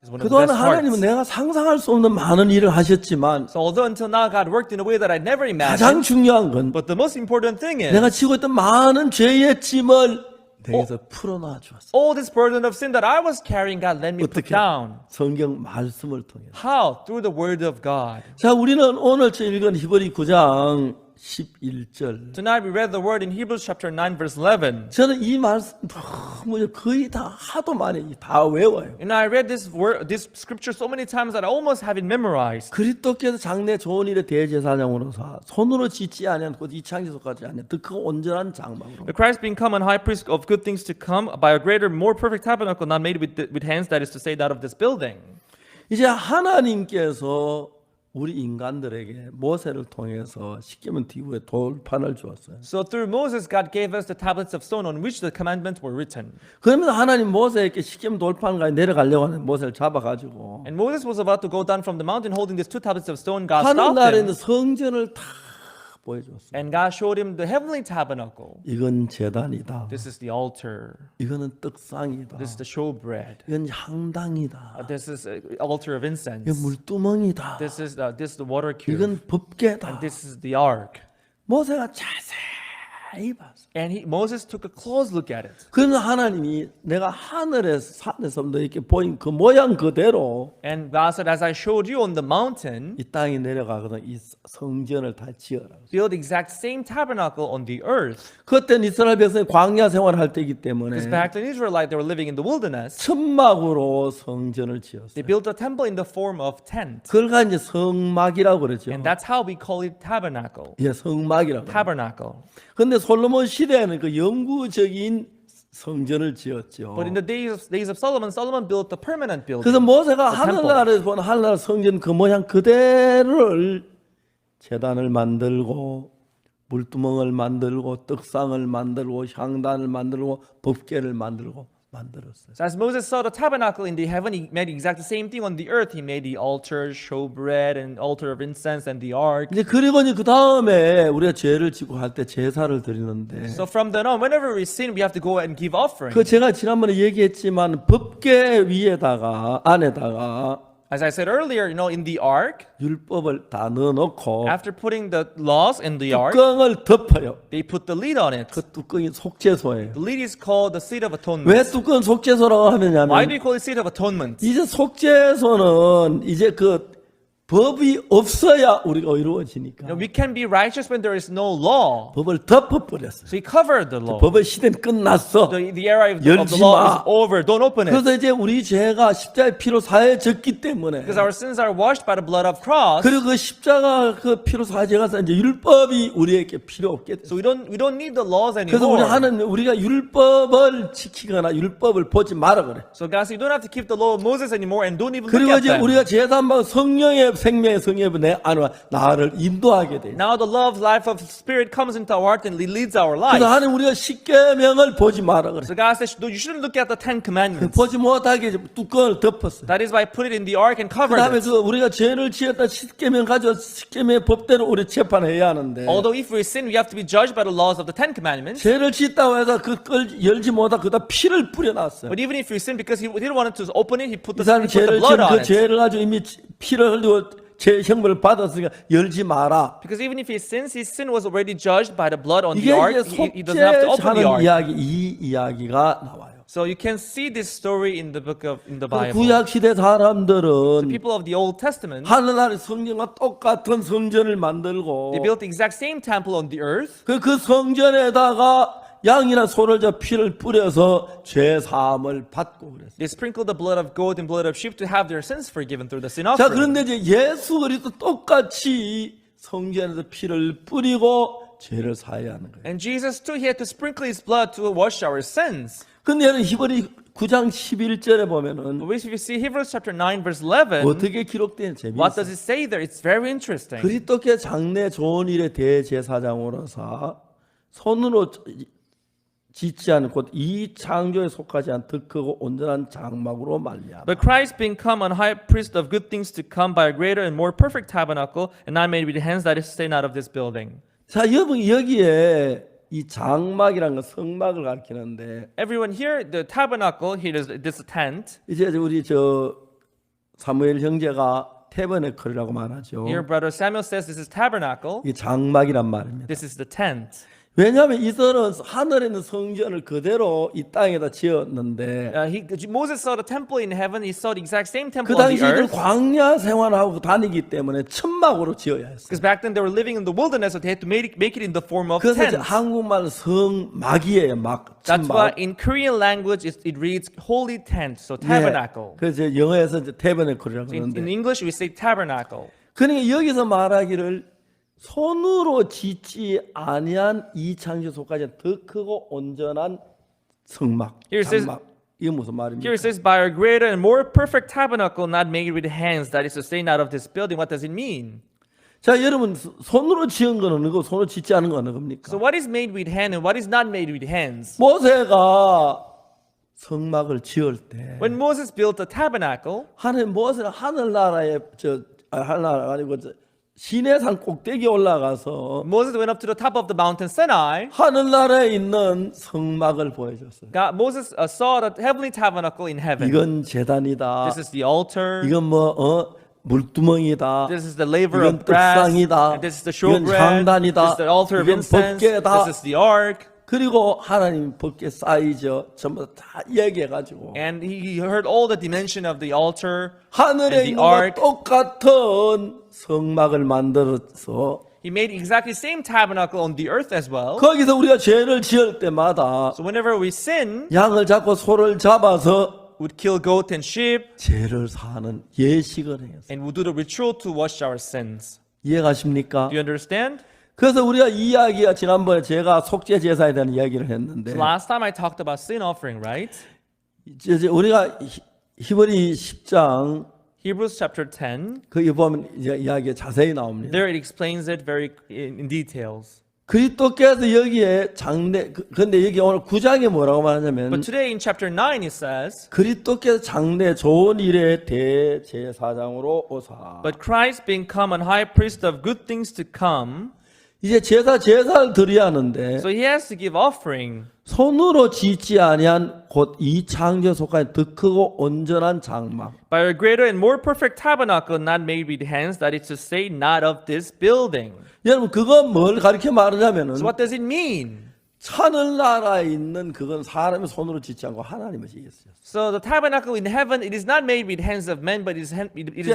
is one of the 그동안 best 하나님은 parts. 내가 상상할 수 없는 많은 일을 하셨지만 So although until now God worked in a way that I never 가장 imagined, 중요한 건 but the most important thing 내가 is 지고 있던 많은 죄의 짐을 내게서 풀어놔 주었어. all this burden of sin that I was carrying, God let me put 어떻게? down. 성경 말씀을 통해. How? Through the word of God. 자, 우리는 오늘 읽은 히브리 9장 11절. Tonight we read the word in Hebrews chapter 9 verse 11. 저는 이 말씀 너무 거의 다 하도 많이 다 외워요. And I read this word, this scripture so many times that I almost have it memorized. 그리스도께서 장래 좋은 일의 대제사장으로서 손으로 짓지 아니하고 이 창조까지 아니하 더 그 온전한 장막으로. The Christ being come and high priest of good things to come by a greater, more perfect tabernacle not made with hands, that is to say, that of this building. 이제 하나님께서 우리 인간들에게 모세를 통해서 십계명 뒤에 돌판을 주었어요. So through Moses, God gave us the tablets of stone on which the commandments were written. 그러면 하나님 모세에게 십계명 돌판까지 내려가려고 하는 모세를 잡아가지고 And Moses was about to go down from the mountain holding these two tablets of stone. God stopped 하늘나라에 him. 있는 성전을 다 보여줬어요. And God showed him the heavenly tabernacle. 이건 제단이다. This is the altar. 이거는 떡상이다. This is the showbread. 이건 향당이다. This is an altar of incense. 이건 물두멍이다. This is the water cube. 이건 법궤다. This is the ark. 모세가 자세히 봤어. And Moses took a close look at it. 그러면 하나님이 내가 하늘에서 산에서 너에게 보인 그 모양 그대로 And God said, as I showed you on the mountain, 이 땅에 내려가거든 이 성전을 다 지어라. build exact same tabernacle on the earth. 그때는 이스라엘 백성이 광야 생활을 할 때이기 때문에 Because back then Israelite, they were living in the wilderness. 천막으로 성전을 지었어요. They built a temple in the form of tent. 그걸 이제 성막이라고 그러죠. And that's how we call it tabernacle. 예, 성막이라고. Tabernacle. 근데 솔로몬 시대에는 그 영구적인 성전을 지었죠. But in the days of Solomon, Solomon built a permanent building. 그래서 모세가 the temple. 하늘나라에서 본 하늘나라 성전 그 모양 그대로를 제단을 만들고 물두멍을 만들고 떡상을 만들고 향단을 만들고 법궤를 만들었어요. So as Moses saw the tabernacle in the heaven, he made exactly the same thing on the earth. He made the altar, showbread, and altar of incense, and the ark. 이제 그리고 이제 그 다음에 우리가 죄를 지고 할 때 제사를 드리는데 So from then on, whenever we sin, we have to go and give offering. 그 제가 지난번에 얘기했지만 법궤 위에다가 안에다가 As I said earlier, in the ark, 율법을 다 넣어놓고 after putting the laws in the ark, 뚜껑을 덮어요. they put the lid on it. 그 뚜껑이 속죄소예요. The lid is called the seat of 왜 atonement. 뚜껑 속죄소라고 Why do 하느냐면 you call it seat of atonement? 이제 속죄소는 이제 그 법이 없어야 우리가 의로워지니까 We can be righteous when there is no law. 법을 덮어버렸어요. So he covered the law. 법의 시대는 끝났어. The era of the 열지 law 마. is over. Don't open it. 그래서 이제 우리 죄가 십자가의 피로 사해졌기 때문에 Because our sins are washed by the blood of cross. 그리고 그 십자가 그 피로 사해져서 이제 율법이 우리에게 필요 없게 됐어요. So we don't need the laws 그래서 우리 anymore. 하나님 우리가 율법을 지키거나 율법을 보지 마라 그래. So God said, you don't have to keep the law of Moses anymore and don't even look 그리고 at 이제 them. 우리가 제사만 성령의 생명의 성령이 내 안에 나를 인도하게 돼. Now the love life of spirit comes into our heart and leads our life. 그래서 하나님 우리가 십계명을 보지 마라 그래. So God says, you shouldn't look at the Ten Commandments. 보지 못하게 이제 뚜껑을 덮었어. That is why I put it in the ark and covered 그다음에 it. 그 우리가 죄를 지었다 십계명 가지고 십계명의 법대로 우리 재판해야 하는데 Although if we sin, we have to be judged by the laws of the Ten Commandments. 죄를 짓다고 해서 그걸 열지 못하고 그다 피를 뿌려놨어요. But even if we sin, because he didn't want to open it, he put 이 the 사람이 죄를 blood 지은 on 그 it. 죄를 가지고 이미 피를 흘리고 죄 형벌을 받았으니까 열지 마라. Because even if he sins, his sin was already judged by the blood on the 이게 ark. 이제 He doesn't have to open the 속죄하는 ark. 이야기 이 이야기가 나와요. So you can see this story in the Bible. 구약 시대 The 사람들은 people of the Old Testament, 하늘나라의 성전과 똑같은 성전을 만들고 they built the exact same temple on the earth. 그 성전에다가 양이나 소를 저 피를 뿌려서 죄 사함을 받고 그랬어요. They sprinkled the blood of goat and blood of sheep to have their sins forgiven through the sin 자, offering. 그런데 이제 예수 그리스도 똑같이 성전에서 피를 뿌리고 죄를 사해야 하는 거예요. And Jesus too, he had to sprinkle his blood to wash our sins. 근데 여러분 히브리 9장 11절에 보면은 But if you see Hebrews chapter 9 verse 11, 어떻게 기록되는 what 재미있어요. does it say there? It's very interesting. 그리스도께 장래 좋은 일의 대제사장으로서 손으로 짓지 않은 곧 이 창조에 속하지 않은 더 크고 온전한 장막으로 말미암아. But Christ being come on high priest of good things to come by a greater and more perfect tabernacle, and not made with hands, that is to say, not of this building. 자, 여러분 여기에 이 장막이라는 건 성막을 가리키는데 Everyone here, the tabernacle, here is this tent. 이제 우리 저 사무엘 형제가 태버네클이라고 말하죠. Here, brother Samuel says this is tabernacle. 이게 장막이란 말입니다. This is the tent. 왜냐하면 이들은 하늘에 있는 성전을 그대로 이 땅에다 지었는데 Moses saw the temple in heaven. He saw the exact same 그 temple on the 당시 이들 earth. 광야 생활하고 다니기 때문에 천막으로 지어야 했어요. Because back then they were living in the wilderness, so they had to make it in the form of 그래서 이제 tents. 한국말 성막이에요. 막 That's why 천막. in Korean language it reads holy tent, so 네. tabernacle. 그래서 이제 영어에서 이제 태버네클이라고 In 하는데 English we say tabernacle. 그러니까 여기서 말하기를 손으로 짓지 아니한 이 창조 속까지 더 크고 온전한 성막, Here it says- 장막. 이게 무슨 말입니까? Here it says, by a greater and more perfect tabernacle not made with hands, that is sustained out of this building. What does it mean? 자, 여러분 손으로 지은 거는 어느 거, 손으로 짓지 않은 거 어느 겁니까? So what is made with hand and what is not made with hands? 모세가 성막을 지을 때 When Moses built the tabernacle, 하나님 모세는 하늘나라에 하늘나라 아니고 시내산 꼭대기 올라가서 Moses went up to the top of the mountain Sinai. 하늘나라에 있는 성막을 보여줬어요. Moses saw the heavenly tabernacle in heaven. 이건 재단이다. This is the altar. 이건 물두멍이다. This is the laver 이건 of brass. 떡상이다. And this is the 이건 showbread. 향단이다. This is the altar of 이건 incense. 법궤다. This is the ark. 그리고 하나님 법궤 사이즈 전부 다 얘기해가지고 And he heard all the dimension of the altar. 하늘에 and the 있는 것과 ark. 똑같은 성막을 만들어서 He made exactly the same tabernacle on the earth as well. 거기서 우리가 죄를 지을 때마다 So whenever we sin, 양을 잡고 소를 잡아서 we'd kill goat and sheep, 죄를 사는 예식을 했어요. and we'd do the ritual to wash our sins. 이해가십니까? Do you understand? 그래서 우리가 이 이야기가 지난번에 제가 속죄 제사에 대한 이야기를 했는데 So last time I talked about sin offering, right? 이제 우리가 히브리 10장 Hebrews chapter 10. 거기 보면 이제 이야기가 자세히 나옵니다. There it explains it very in details. 그리스도께서 여기에 장래 근데 여기 오늘 9장에 뭐라고 말하냐면 But today in chapter 9 it says, 그리스도께서 장래 좋은 일의 대제사장으로 오사. but Christ being come an high priest of good things to come, 이제 제사를 드려야 하는데 so he has to give offering. 손으로 짓지 아니한 곧 이 창조 속까지 더 크고 온전한 장막. By a greater and more perfect tabernacle not made with hands, that is to say, not of this building. 여러분 그건 뭘 가르쳐 말하냐면은 So what does it mean? 하늘나라에 있는 그건 사람의 손으로 짓지 않고 하나님이 지었어요. So the tabernacle in heaven, it is not made with hands of men, but it is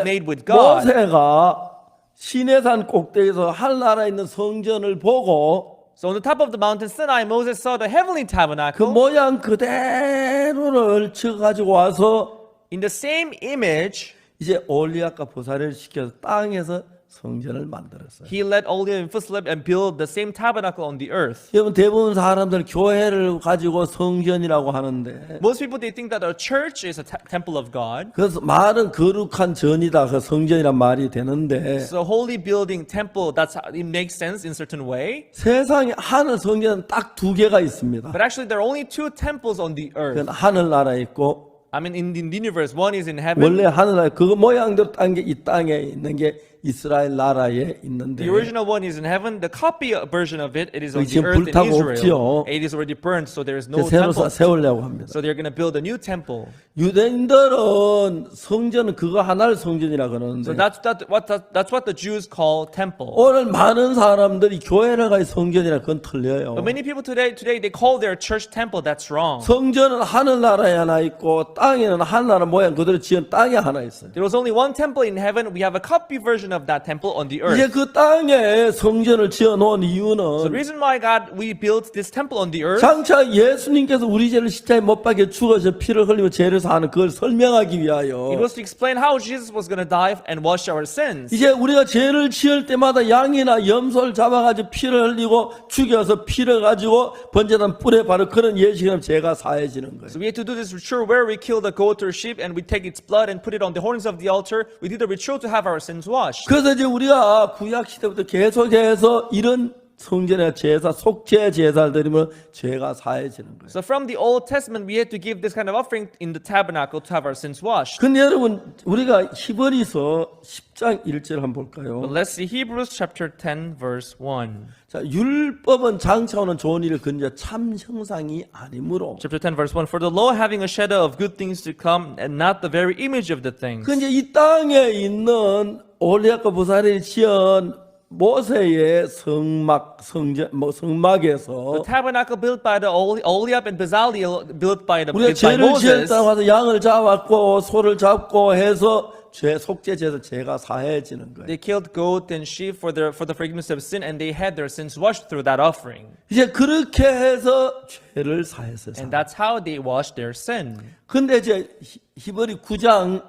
made with God. 모세가 시내산 꼭대기에서 하늘나라에 있는 성전을 보고 So on the top of the mountain Sinai, Moses saw the heavenly 그 tabernacle. 모양 그대로를 쳐가지고 와서 In the same image, 이제 올리압과 보사를 시켜서 땅에서 성전을 만들었어요. he led Oliab and Phusleb and build the same tabernacle on the earth. 여러분 대부분 사람들은 교회를 가지고 성전이라고 하는데 Most people, they think that a church is a temple of God. 그래서 말은 거룩한 전이다. 그 성전이란 말이 되는데 So holy building, temple, it makes sense in certain way. 세상에 하늘 성전은 딱 두 개가 있습니다. But actually, there are only two temples on the earth. 그건 하늘나라에 있고 I mean, in the universe, one is in heaven. 원래 하늘나라 그거 모양대로 딴 게 이 땅에 있는 게 이스라엘 나라에 있는데 The original one is in heaven. The copy version of it, it is on the 지금 earth in 불타고 Israel. 없지요. It is already burned, so there is no 새로 temple. 세우려고 합니다. So they're going to build a new temple. 유대인들은 성전은 그거 하나를 성전이라 그러는데 So that's what the Jews call temple. 오늘 많은 사람들이 교회를 가서 성전이라 그건 틀려요. But many people today they call their church temple. That's wrong. 성전은 하늘나라에 하나 있고 땅에는 하늘나라 모양 그대로 지은 땅에 하나 있어요. There was only one temple in heaven. We have a copy version of that temple on the 이제 earth. 그 땅에 성전을 지어 놓은 The 이유는 reason why we built this temple on the earth, 장차 예수님께서 우리 죄를 십자가에 못 박혀 죽어서 피를 흘리며 죄를 사는 그걸 설명하기 it 위하여 was to explain how Jesus was going to die and wash our sins. 이제 우리가 죄를 지을 때마다 양이나 염소를 잡아가지고 피를 흘리고 죽여서 피를 가지고 번제단 뿔에 바르 그런 예식처럼 죄가 사해지는 거예요. So we had to do this ritual where we kill the goat or sheep and we take its blood and put it on the horns of the altar. We did the ritual to have our sins washed. 그래서 이제 우리가 구약 시대부터 계속해서 이런 성전에 제사 속죄 제사를 드리면 죄가 사해지는 거예요. So from the Old Testament, we had to give this kind of offering in the tabernacle to have our sins washed. 근데 여러분 우리가 히브리서 10장 1절 한번 But 볼까요? let's see Hebrews chapter 10, verse 1. 자, 율법은 장차오는 좋은 일을 근저 참 형상이 아니므로. Chapter 10, verse 1. For the law having a shadow of good things to come, and not the very image of the things. 근데 이 땅에 있는 올리아과 부사들이 지은 모세의 The 성막에서 tabernacle built by the Oliab and Bezalel, built by 우리가 by 죄를 Moses. 지었다고 해서 양을 잡았고 소를 잡고 해서 죄 속죄제에서 죄가 사해지는 거예요. They killed goat and sheep for the forgiveness of sin, and they had their sins washed through that offering. 이제 그렇게 해서 죄를 사했어요. And that's how they washed their sin. 근데 이제 히브리 9장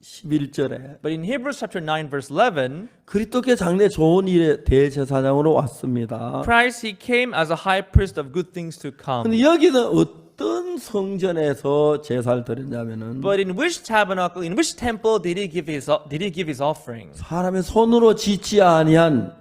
11절에 But in Hebrews chapter 9, verse 11, 그리스도께 장래 좋은 일의 대제사장으로 왔습니다. Christ, he came as a high priest of good things to come. 근데 여기는 어떤 성전에서 제사를 드렸냐면은 But in which tabernacle, in which temple did he give his offering? 사람의 손으로 짓지 아니한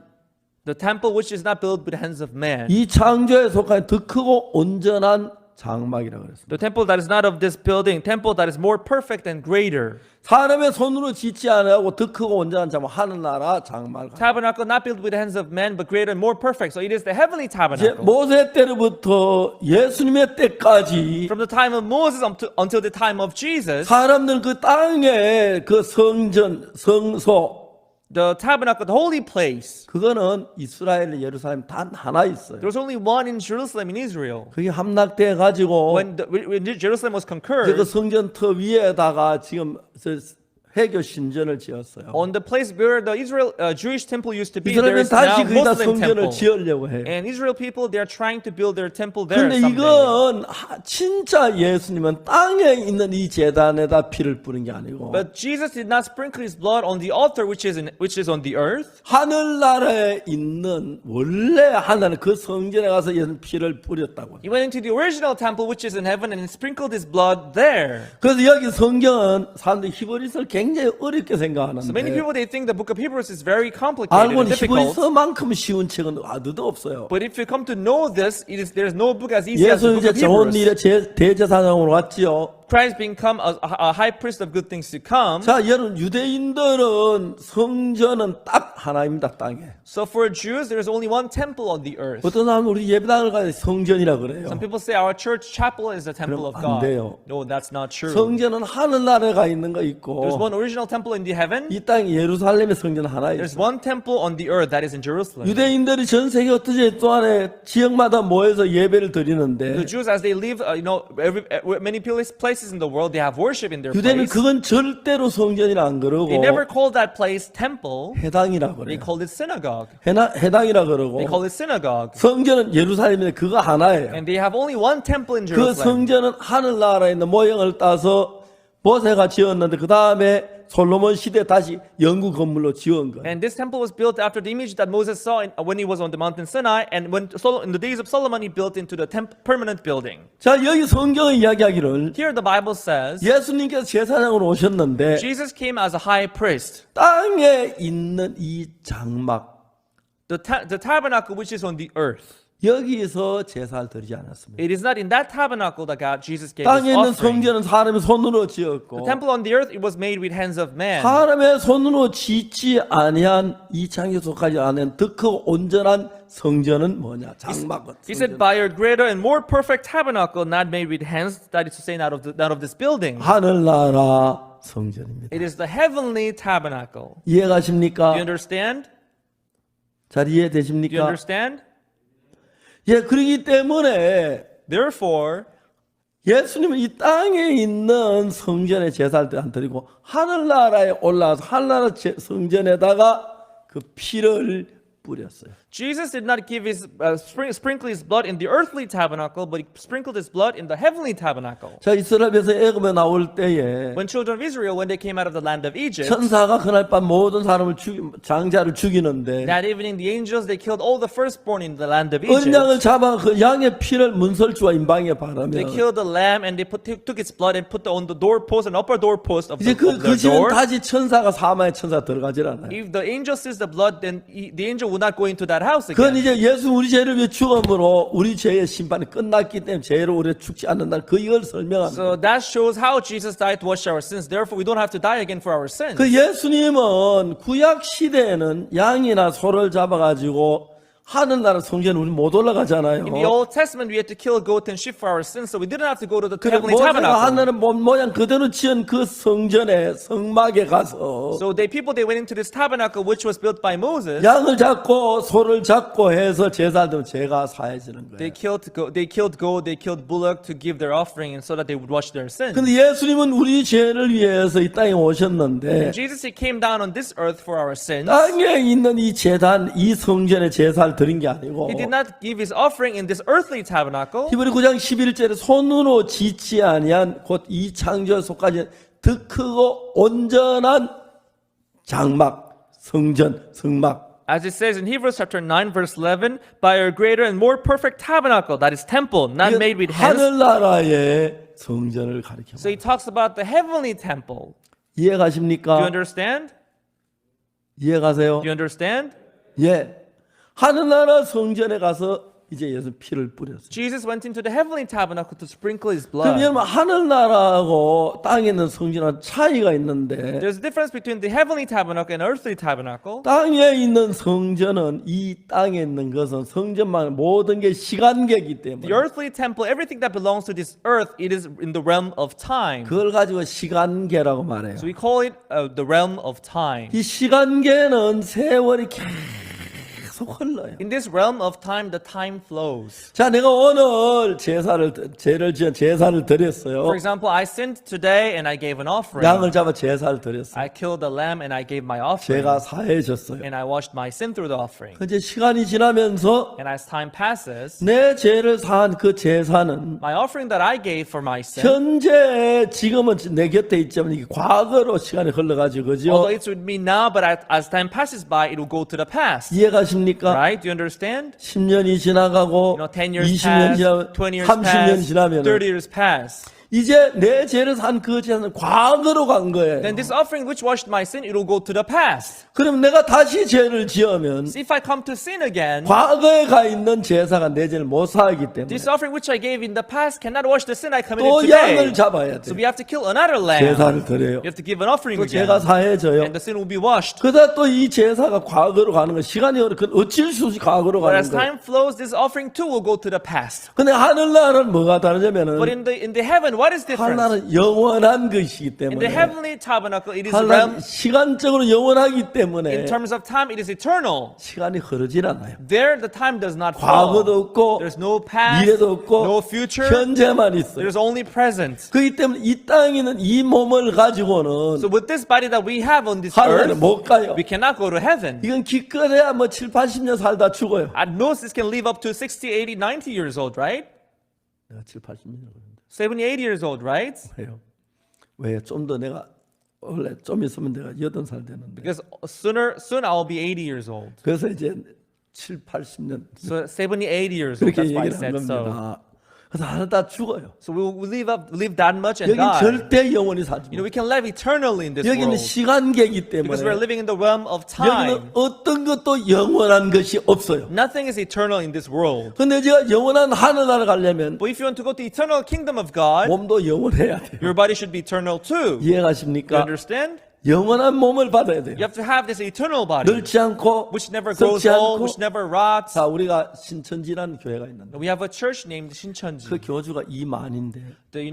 The temple which is not built with hands of man. 이 창조에 속한 더 크고 온전한 장막이라고 그랬습니다. The temple that is not of this building, temple that is more perfect and greater. 사람의 손으로 짓지 아니하고 더 크고 온전한 장막 하늘나라 장막. Tabernacle not built with the hands of man, but greater and more perfect. So it is the heavenly 이제 tabernacle. 모세 때로부터 예수님의 때까지 From the time of Moses until the time of Jesus, 사람들은 그 땅에 그 성전, 성소 the tabernacle, the holy place, 그거는 이스라엘 예루살렘 단 하나 있어요. there was only one in Jerusalem in Israel. 그게 함락돼 가지고 When Jerusalem was 그 conquered, 성전 터 위에다가 지금 해교 신전을 지었어요. on the place where the Jewish temple used to be, there 이스라엘은 is now 다시 거기다 Muslim 성전을 temple. 지으려고 해요. And Israel people, they are trying to build their temple there 근데 someday. 이건 진짜 예수님은 땅에 있는 이 제단에다 피를 뿌린 게 아니고 But Jesus did not sprinkle his blood on the altar which is on the earth. 하늘나라에 있는 원래 하나는 그 성전에 가서 예수님 피를 뿌렸다고. He went into the original temple which is in heaven and sprinkled his blood there. 그래서 여기 성경은 사람들이 히브리서를 굉장히 어렵게 So many 생각하는데 people, they think the book of Hebrews is very complicated 알고 and 보니 difficult. 히브리서만큼 쉬운 책은 어디도 없어요. But if you come to know this, there's no book as easy as the 예수 book 이제 of 좋은 Hebrews. 일의 대제사장으로 왔지요. Christ become a high priest of good things to come. 자, 여러분 유대인들은 성전은 딱 하나입니다, 땅에. So for Jews, there is only one temple on the earth. 어떤 사람은 우리 예배당을 가야 성전이라 그래요. Some people say our church chapel is the temple of 그럼 안 God. 돼요. No, that's not true. 성전은 하늘나라에 가 있는 거 There's 있고 one original temple in the heaven. 이 땅 예루살렘의 성전 하나 There's 있어요. one temple on the earth that is in Jerusalem. 유대인들이 전 세계 어떠지 동안에 지역마다 모여서 예배를 드리는데 The Jews, as they live, many places in the world, they have worship in their 유대는 place. 그건 절대로 성전이라 안 그러고 They never called that place temple. 회당이라 They 그래요. called it synagogue. 회당이라 그러고 They call it synagogue. 성전은 예루살렘인데 그거 하나예요. And they have only one temple in 그 Jerusalem. 성전은 하늘나라에 있는 모형을 따서 모세가 지었는데 그 다음에 솔로몬 시대 다시 영구 건물로 지은 거예요. And this temple was built after the image that Moses saw when he was on the mountain Sinai. And in the days of Solomon, he built into the permanent building. 자, 여기 성경이 이야기하기를 Here the Bible says, 예수님께서 제사장으로 오셨는데 Jesus came as a high priest. 땅에 있는 이 장막 The tabernacle which is on the earth. 여기서 제사를 드리지 않았습니다. It is not in that tabernacle that Jesus gave 땅에 his 있는 offering. 성전은 사람의 손으로 지었고 The temple on the earth, it was made with hands of man. 사람의 손으로 짓지 아니한 이 창조에 속하지 않은 더 크고 온전한 성전은 뭐냐? 장막은. He said, by a greater and more perfect tabernacle, not made with hands, that is to say, not of this building. 하늘나라 성전입니다. It is the heavenly tabernacle. Do 이해가십니까? you understand? 잘 Do you 이해되십니까? understand? 예, 그렇기 때문에 Therefore, 예수님은 이 땅에 있는 성전에 제사를 안 드리고 하늘나라에 올라와서 하늘나라 성전에다가 그 피를 뿌렸어요. Jesus did not give his sprinkle his blood in the earthly tabernacle, but he sprinkled his blood in the heavenly tabernacle. 자, 이스라엘에서 애굽에 나올 때에 When children of Israel, when they came out of the land of Egypt, 천사가 그날 밤 모든 사람을 장자를 죽이는데 that evening the angels, they killed all the firstborn in the land of 어린 Egypt. 양을 잡아 그 양의 피를 문설주와 임방에 They 바르면 killed the lamb and they took its blood and put on the doorpost and upper doorpost of 이제 the 그 door. 집은 다시 천사가 사마의 천사 들어가질 않아요. If the angel sees the blood, then the angel will would not go into that house 그건 again. 이제 예수 우리 죄를 위해 죽음으로 우리 죄의 심판이 끝났기 때문에 죄로 우리가 죽지 않는다. 그 이걸 설명합니다. So that shows how Jesus died to wash our sins. Therefore, we don't have to die again for our sins. 그 예수님은 구약 시대에는 양이나 소를 잡아가지고 하늘나라 성전에 우리 못 올라가잖아요. In the Old Testament, we had to kill a goat and sheep for our sins, so we didn't have to go to the 그래 heavenly 모세가 tabernacle. 하늘의 몸 모양 그대로 지은 그 성전에 성막에 가서 So they went into this tabernacle which was built by Moses. 양을 잡고 소를 잡고 해서 제사를 드리면 죄가 사해지는 They 거예요. killed goat, they killed bullock to give their offering, and so that they would wash their sins. 근데 예수님은 우리 죄를 위해서 이 땅에 오셨는데 Jesus, he came down on this earth for our sins. 땅에 있는 이 제단, 이 성전에 제사를 드린 게 아니고 He did not give his offering in this earthly tabernacle. 히브리 9장 11절에 손으로 짓지 아니한 곧 이 창조에 속하지 더 크고 온전한 장막, 성전, 성막. As it says in Hebrews chapter 9 verse 11, by a greater and more perfect tabernacle, that is temple, not made with hands. 하늘나라의 성전을 가리켜. So he talks about the heavenly temple. Do 이해가십니까? you understand? 이해가세요? Do you understand? 예. 하늘나라 성전에 가서 이제 예수 피를 뿌렸어요. Jesus went into the heavenly tabernacle to sprinkle his 그럼 blood. 여러분 하늘나라하고 땅에 있는 성전은 차이가 있는데 There's a difference between the heavenly tabernacle and earthly tabernacle. 땅에 있는 성전은 이 땅에 있는 것은 성전만 모든 게 시간계이기 The 때문에 earthly temple, everything that belongs to this earth, it is in the realm of time. 그걸 가지고 시간계라고 말해요. So we call it the realm of time. 이 시간계는 세월이 계속 흘러요. In this realm of time, the time flows. 자, 내가 오늘 제사를 드렸어요. For example, I sinned today and I gave an offering. 양을 잡아 제사를 드렸어요. I killed a lamb and I gave my offering. 죄가 사해졌어요. And I washed my sin through the offering. 이제 시간이 지나면서 And as time passes, 내 죄를 사한 그 제사는 my offering that I gave for my sin, 현재 지금은 내 곁에 있지만 이게 과거로 시간이 흘러가지고 그죠? although it's with me now, but as time passes by, it will go to the past. 이해가십니까? Right? Do you understand? 10년이 지나가고 10 years 20년 pass, 지나면 20 years 30년 pass, 지나면 30 years pass. 이제 내 죄를 산 그 제사는 과거로 간 거예요. Then this offering which washed my sin, it will go to the past. 그럼 내가 다시 죄를 지으면 So if I come to sin again, 과거에 가 있는 제사가 내 죄를 못 사하기 때문에 this offering which I gave in the past cannot wash the sin I committed 또 today. 양을 잡아야 So 돼. we have to kill another lamb. 제사를 드려요. You have to give an offering 또 again. 죄가 사해져요. And the sin will be washed. 그러다 또 이 제사가 과거로 가는 거 시간이 어쩔 수 없이 과거로 But 가는 as 거예요. time flows, this offering too will go to the past. 근데 하늘나라는 뭐가 다르냐면은 But in the heaven, what is different? 하늘나라는 영원한 것이기 In 때문에 the heavenly tabernacle, it is a realm. 하늘나라는 시간적으로 영원하기 때문에 In terms of time, it is eternal. 시간이 흐르질 않아요. There, the time does not 과거도 flow. 없고 There's no past, 미래도 없고 no future. 현재만 있어요. There's only present. 그렇기 때문에 이 땅에 있는 이 몸을 가지고는 So with this body that we have on this 하늘나라에 earth, 못 가요. we cannot go to heaven. 이건 기껏해야 뭐 7, 80년 살다 죽어요. At most, this can live up to 60, 80, 90 years old, right? 내가 7, 80년 그런데 70, 80 years old, right? 왜요? 왜? 좀 더 내가 원래 좀 있으면 내가 8살 되는데 Because soon I will be 80 years old. 그래서 이제 7, 80년 So 70, 80 years old. 그렇게 That's why I 얘기를 한 said so. 겁니다. 그래서 하나 다 죽어요. So we will live that much and 여긴 die. 절대 영원히 사지 You know, 못. we can live eternally in this 여기는 world 시간계이기 because we're 때문에 living in the realm of 여기는 time. 어떤 것도 영원한 것이 없어요. Nothing is eternal in this world. 근데 제가 영원한 하늘나라 가려면 But if you want to go to the eternal kingdom of God, 몸도 영원해야 돼요. your body should be eternal too. You 이해가십니까? understand? 영원한 몸을 받아야 돼요. You have to have this eternal body, 늙지 않고 which never grows 썩지 old, 않고. which never rots. 자, 우리가 신천지라는 교회가 있는데 We have a church named 그 Shincheonji. 교주가 이만인데 The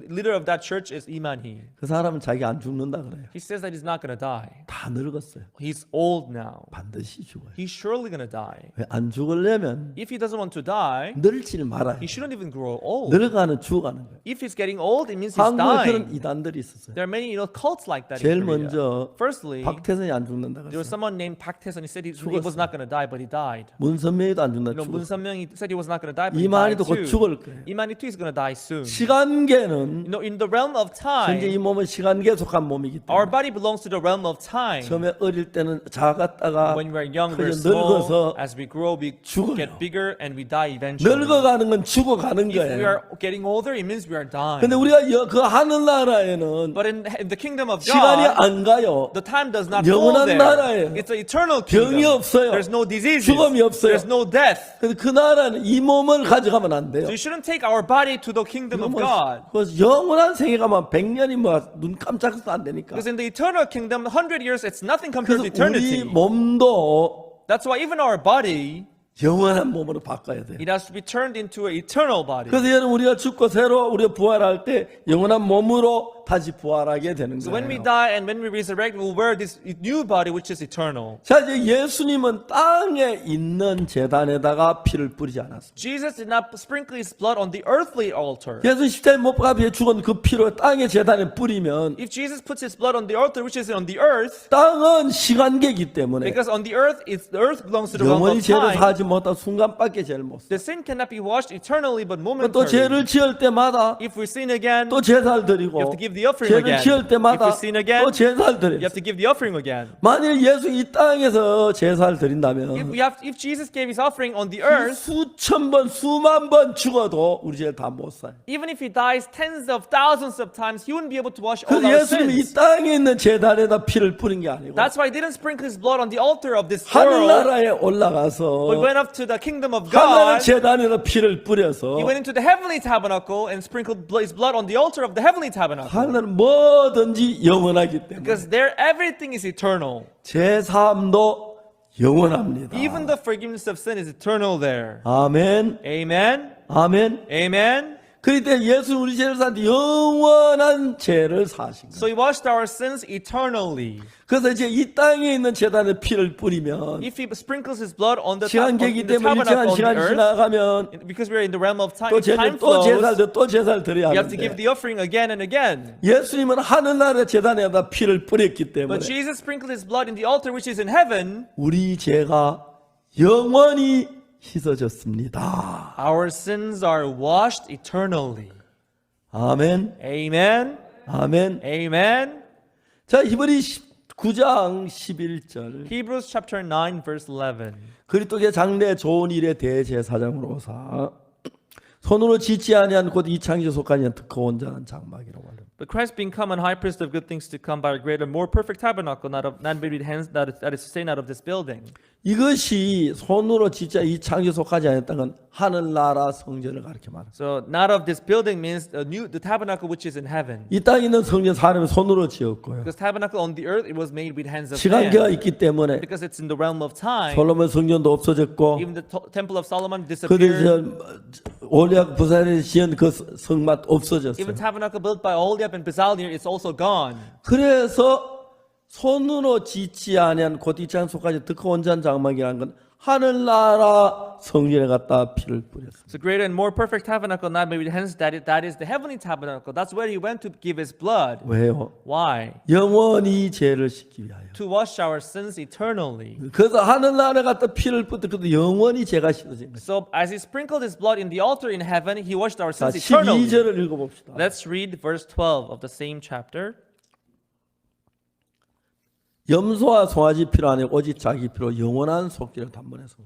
leader of that church is Imanhi. 그 사람은 자기 안 죽는다 그래요. He says that he's not going to die. 다 늙었어요. He's old now. 반드시 죽어요. He's surely going to die. 왜 안 죽으려면 If he doesn't want to die, 늙지를 말아요. he shouldn't even grow old. 늙어가는 죽어가는 거예요. If he's getting old, it means he's 한국에 dying. 그런 이단들이 있었어요. There are many, cults like that 제일 in Korea. 먼저 Firstly, 박태선이 안 죽는다 there was 그랬어요. someone named Park Tae-sun. He said he was not going to die, but he died. 문선명이도 안 죽는다 Moon 죽었어요. Sun-myung, he said he was not going to die, but he 이만희도 died 곧 too. 죽을 거예요. Imani too he's going to die soon. 시간계는 In the realm of 현재 이 time, 몸은 시간계에 속한 몸이기 our 때문에 body belongs to the realm of time. 처음에 어릴 때는 작았다가 When we're young, we're 그저 늙어서 small. As we grow, we 죽어요. get bigger and we die eventually. 늙어가는 건 죽어가는 If we 거예요. are getting older, it means we are dying. 근데 우리가 그 하늘나라에는 But in the kingdom of 시간이 God, 안 가요. the time does not go 영원한 there. 나라예요. It's an eternal 병이 kingdom. 없어요. There's no diseases. 죽음이 없어요. There's no death. 근데 그 나라는 이 몸을 가져가면 안 돼요. So you shouldn't take our body to the kingdom of God. 그래서 영원한 세계 가면 100년이 뭐 눈 깜짝도 안 되니까. Because in the eternal kingdom, 100 years, it's nothing compared 그래서 to 우리 eternity. 몸도 That's why even our body, 영원한 몸으로 바꿔야 돼요. it has to be turned into an eternal body. 그래서 여러분 우리가 죽고 새로 우리가 부활할 때 영원한 몸으로 다시 부활하게 되는 So when we 거예요. die and when we resurrect, we'll wear this new body, which is eternal. 자 이제 예수님은 땅에 있는 제단에다가 피를 뿌리지 않았습니다. Jesus did not sprinkle his blood on the earthly altar. 예수 십자가에 못 박아 죽은 그 피를 땅의 제단에 뿌리면 If Jesus puts his blood on the altar, which is on the earth, 땅은 시간계이기 때문에 because on the earth, the earth belongs to the realm 영원히 of 죄를 time, 사하지 못한 순간밖에 죄를 못 사. the sin cannot be washed eternally but 또 momentarily. 죄를 지을 때마다 If we sin again, 또 제사를 you 드리고 have to give the offering 죄를 again. 지을 If 때마다 we sin again, 또 제사를 you 드려요. have to give the offering again. 만일 예수 이 땅에서 제사를 드린다면 If Jesus gave his offering on the earth, 수천 번 수만 번 죽어도 우리 죄를 다 못 사요. even if he dies tens of thousands of times, he wouldn't be able to wash all 그래서 our 예수님이 이 sins. 땅에 있는 제단에다 피를 뿌린 게 아니고 That's why he didn't sprinkle his blood on the altar of this world, 하늘나라에 but 올라가서 went up to the kingdom of 하늘 God. 제단에다 피를 뿌려서 He went into the heavenly tabernacle and sprinkled his blood on the altar of the heavenly tabernacle. 하늘은 뭐든지 영원하기 때문에 Because there, everything is eternal. 제3도 영원합니다. Even the forgiveness of sin is eternal there. 아멘. Amen. 아멘. Amen. 그럴 때 예수 우리 죄를 사는데 영원한 죄를 사신 거예요. So he washed our sins eternally. 그래서 이제 이 땅에 있는 제단에 피를 뿌리면 If he sprinkles his blood on the 시간계이기 the 때문에 tabernacle on 시간이 the earth, 지나가면 because we're in the realm of time, 또 if time 또 flows, 제사를 드려야 you have to give 하는데 the offering again and again. 예수님은 하늘나라 제단에다 피를 뿌렸기 때문에 But Jesus sprinkled his blood in the altar which is in heaven. 우리 죄가 영원히 씻어졌습니다. Our sins are washed eternally. 아멘. Amen. 아멘. Amen. 자, 히브리 9장 11절. Hebrews chapter 9 verse 11. 그리스도의 장래 좋은 일의 대제사장으로서 손으로 짓지 아니한 곧 이 창조 속하지 않은 특허온 자는 장막이라고 하는. But Christ being come and high priest of good things to come by a greater, more perfect tabernacle, not made with hands, that is to say, not of this building. 이것이 손으로 진짜 이 창조 속하지 않았던 건 하늘나라 성전을 가르쳐 말합니다. So not of this building means the tabernacle which is in heaven. 이 땅에 있는 성전 사람이 손으로 지었고요. Because tabernacle on the earth it was made with hands of 시간계가 man. 있기 때문에 Because it's in the realm of time. 솔로몬 성전도 없어졌고 Even the temple of Solomon 그들 disappeared. 올리압 부산에 지은 그 성막 없어졌어요. Even tabernacle built by Oliab and Bezalel is also gone. 그래서 손으로 짓지 아니한 곧 이 창조 속하지 특허 온전 장막이라는 건 하늘나라 성전에 갖다 피를 뿌렸습니다. So greater and more perfect tabernacle, not made with hands, that is the heavenly tabernacle. That's where he went to give his blood. 왜요? Why? 영원히 죄를 씻기 위하여. To wash our sins eternally. 그래서 하늘나라에 갖다 피를 뿌렸더니 영원히 죄가 씻어진 거예요. So as he sprinkled his blood in the altar in heaven, he washed our 자, sins eternally. 12절을 읽어봅시다. Let's read verse 12 of the same chapter. 염소와 송아지 피로 아니고 오직 자기 피로 영원한 속죄를 단번에서.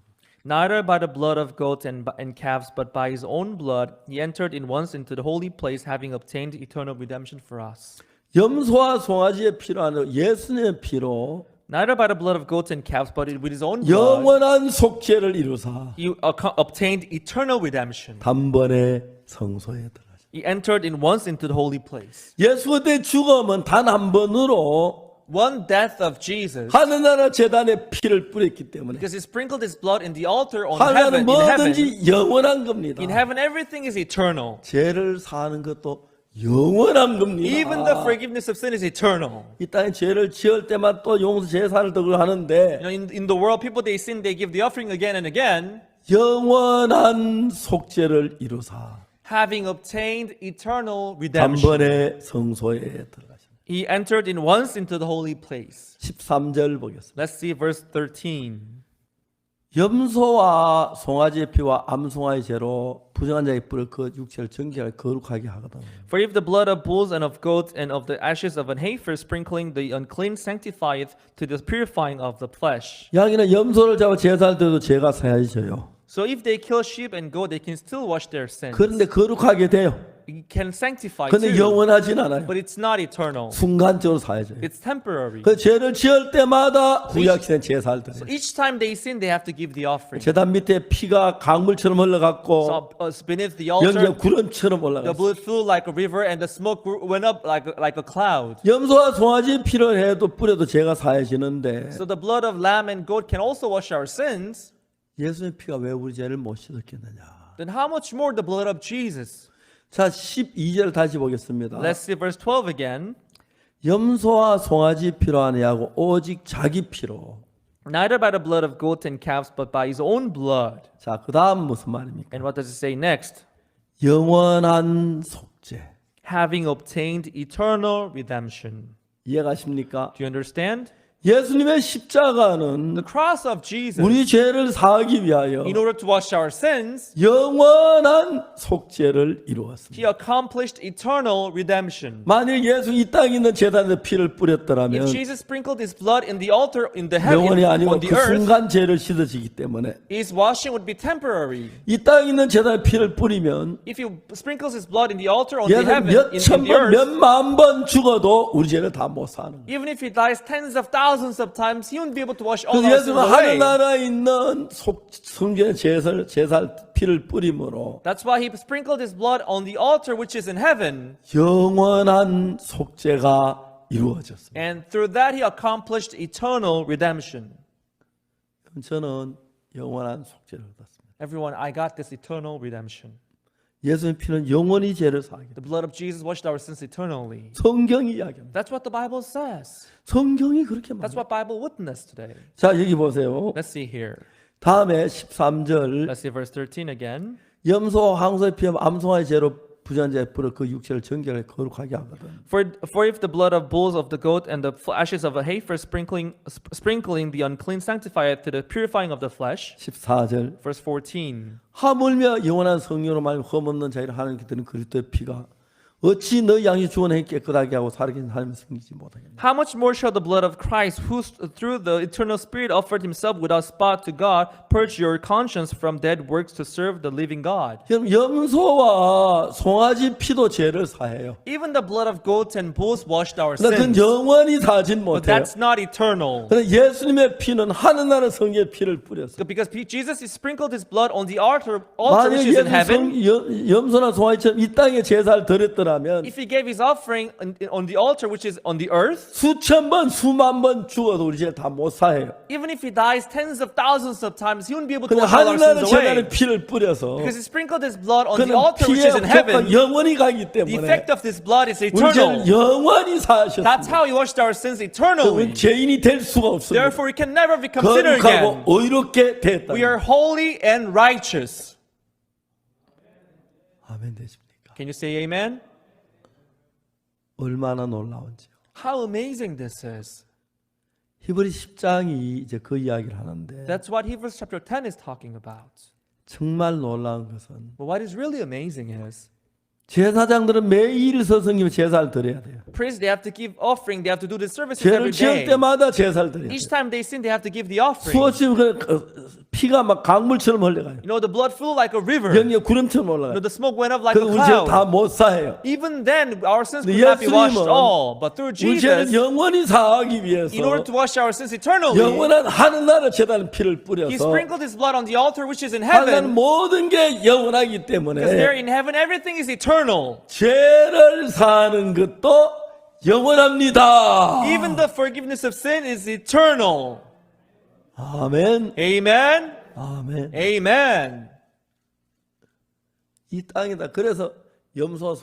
Neither by the blood of goats and calves, but by his own blood, he entered in once into the holy place, having obtained eternal redemption for us. 염소와 송아지의 피로 아니고 예수님의 피로 Neither by the blood of goats and calves, but with his own blood, 영원한 속죄를 이루사 he obtained eternal redemption. 단번에 성소에 들어가셨습니다. He entered in once into the holy place. 예수 그때 죽음은 단 한 번으로 One death of Jesus, 하늘나라 제단에 피를 뿌렸기 때문에 because he sprinkled his blood in the altar on 하늘은 heaven. In heaven, 뭐든지 영원한 겁니다. in heaven, everything is eternal. 죄를 사는 것도 영원한 겁니다. Even the forgiveness of sin is eternal. 이 땅에 죄를 지을 때만 또 용서 제사를 더 하는데 In the world, people they sin, they give the offering again and again, 영원한 속죄를 이루사 having obtained eternal redemption. 단번에 성소에 들어가십니다. He entered in once into the holy place. 13절 보겠습니다. Let's see verse 13. 염소와 송아지의 피와 암송아의 죄로 부정한 자의 뿔을 그 육체를 정결하게 거룩하게 하거든. For if the blood of bulls and of goats and of the ashes of an heifer sprinkling the unclean sanctifieth to the purifying of the flesh. 양이는 염소를 잡아 제사할 때도 죄가 사야져요. So if they kill sheep and goat, they can still wash their sins. 그런데 거룩하게 돼요. It can sanctify 근데 too, 영원하진 않아요. 그 but it's not eternal. 순간적으로 사야져요. It's temporary. 그 죄를 지을 때마다 구약시대 제사를 드려요. So each time they sin, they have to give the offering. 제단 밑에 피가 강물처럼 흘러갔고 So beneath the 연기가 altar, 구름처럼 the 올라갔어요. blood flew like a river, and the smoke went up like a cloud. 염소와 송아지 피를 해도 뿌려도 죄가 사해지는데 So the blood of lamb and goat can also wash our sins. 예수의 피가 왜 우리 죄를 못 씻었겠느냐. Then how much more the blood of Jesus? 자 12절 다시 보겠습니다. Let's see verse 12 again. 염소와 송아지 피로 아니하고 오직 자기 피로. Neither by the blood of goats and calves, but by his own blood. 자 그다음 무슨 말입니까? And what does it say next? 영원한 속죄. Having obtained eternal redemption. 이해가십니까? Do you understand? 예수님의 십자가는 The cross of Jesus, 우리 죄를 사하기 위하여 in order to wash our sins, 영원한 속죄를 이루었습니다. he accomplished eternal redemption. 만일 예수 이 땅에 있는 제단에 피를 뿌렸더라면 If Jesus sprinkled his blood in the altar in the heaven, 영원이 아니고 on the 그 earth, 순간 죄를 씻어지기 때문에 his washing would be temporary. 이 땅에 있는 제단에 피를 뿌리면 If he sprinkles his blood in the altar on the 얘는 heaven, 몇 in 천 the 번, earth, 몇 만 번 죽어도 우리 죄를 다 못 사는 거예요. even if he dies tens of thousands of times, he wouldn't be able to wash all 그래서 our sins 예수는 away. 하늘나라에 있는 성전의 제살 피를 뿌림으로 That's why he sprinkled his blood on the altar which is in heaven, 영원한 속죄가 이루어졌습니다. and through that he accomplished eternal redemption. 저는 영원한 속죄를 얻었습니다. Everyone, I got this eternal redemption. 예수의 피는 영원히 죄를 사하게 됩니다. The blood of Jesus washed our sins eternally. 성경이 이야기합니다. That's what the Bible says. 성경이 그렇게 That's 말합니다. what Bible witnessed today. 자 여기 보세요. Let's see here. 다음에 13절 Let's see verse 13 again. 염소와 항소의 피와 암송아의 죄로 부정한 자의 뿔을 그 육체를 정결하게 거룩하게 하거든. For if the blood of bulls, of the goat, and the ashes of a heifer sprinkling the unclean sanctifieth to the purifying of the flesh. 14절 Verse 14. 하물며 영원한 성령으로 말하면 흠없는 자를 하나님께 드는 그리스도의 피가 어찌 너희 양이 주원해 깨끗하게 하고 살아계신 하나님을 섬기지 못하겠냐. How much more shall the blood of Christ, who through the eternal Spirit offered himself without spot to God, purge your conscience from dead works to serve the living God? 여러분 염소와 송아지 피도 죄를 사해요. Even the blood of goats and bulls washed our 그러나 그건 sins, 영원히 사진 but 못해요. that's not eternal. 그러나 예수님의 피는 하늘나라 성의 피를 뿌렸어요. Because Jesus sprinkled his blood on the altar which 만일 is in heaven. 염소나 송아지처럼 이 땅에 제사를 드렸더라면 If he gave his offering on the altar which is on the earth, 수천 번 수만 번 죽어도 우리 죄를 다 못 사해요. even if he dies tens of thousands of times, he wouldn't be able to 그냥 wash all our 하늘나라 sins away. 제단에 피를 뿌려서 Because he sprinkled his blood on the 그는 altar which 피의 is in 효과가 heaven. 영원히 가기 The 때문에 effect of this blood is 우리 eternal. 죄를 영원히 That's 사하셨습니다. how he washed our sins eternally. 우리 죄인이 될 수가 없습니다. Therefore, we can never become sinner 거룩하고 again. 의롭게 됐다. We are holy and righteous. 아멘 되십니까? Can you say amen? 얼마나 놀라운지요. How amazing this is. 히브리 10장이 이제 그 이야기를 하는데 That's what Hebrews chapter 10 is talking about. 정말 놀라운 것은 But what is really amazing is 제사장들은 매일 서성이면 제사를 드려야 돼요. priests, they have to give offering, they have to do the services 죄를 every 지을 day. 때마다 제사를 드려야 Each 돼요. time they sin, they have to give the offering. 수없이 피가 막 강물처럼 흘러가요. You know, the blood flew like a river. 영이 구름처럼 You 올라가요. know, the smoke went up like 그래서 a 우리 죄를 cloud. 다못 사해요. Even then, our sins 근데 could not be washed 예수님은 all. But through 우리 죄를 Jesus, 영원히 사하기 위해서 in order to wash our sins eternally, 영원한 하늘나라 제단에 피를 he 뿌려서 sprinkled his blood on the altar which is in 하나님 heaven. 모든 게 영원하기 때문에 Because there in heaven, everything is eternal. 죄를 사는 것도 영원합니다. Even the forgiveness of sin is eternal. 아멘. Amen. 아멘. Amen. 이 땅이다. 그래서 염소와